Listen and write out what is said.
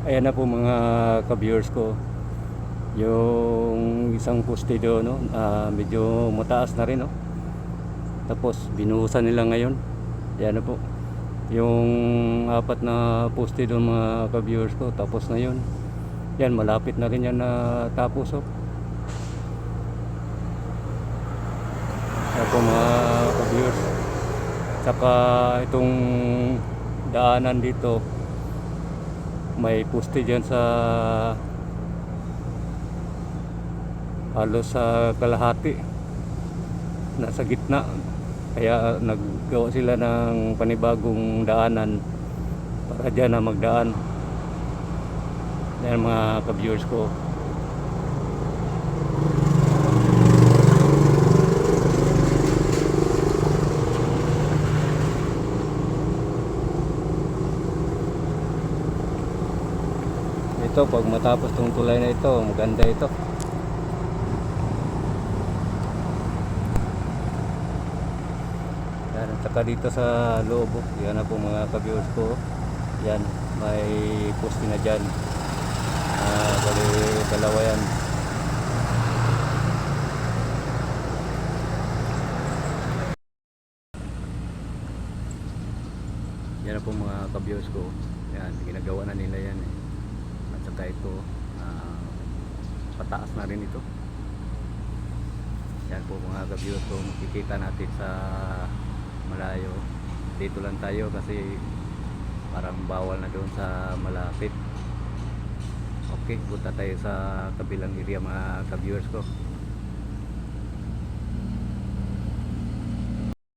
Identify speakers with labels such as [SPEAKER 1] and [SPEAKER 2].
[SPEAKER 1] Ayan na po mga ka-viewers ko. Yung isang poste doon, no, medyo mataas na rin, no. Tapos binuhusan nila ngayon. Ayan na po. Yung apat na poste doon mga ka-viewers ko, tapos na yun. Yan, malapit na rin yan na tapos, oh. Ayan po mga ka-viewers. Saka itong daanan dito, may poste dyan sa halos sa kalahati, nasa gitna. Kaya naggawa sila ng panibagong daanan para dyan na magdaan. Yan mga ka-viewers ko. Ito, pag matapos tong tulay na ito, maganda ito. Yan, at saka dito sa loob, yan na po mga ka-viewers ko. Yan, may poste na dyan. Bali, dalawa yan. Yan na po mga ka-viewers ko. Yan, ginagawa na nila yan, eh. At saka ito, pataas na rin ito. Yan po mga ka-viewers ko, makikita natin sa malayo. Dito lang tayo kasi parang bawal na doon sa malapit. Okay, punta tayo sa kabilang area mga ka-viewers ko.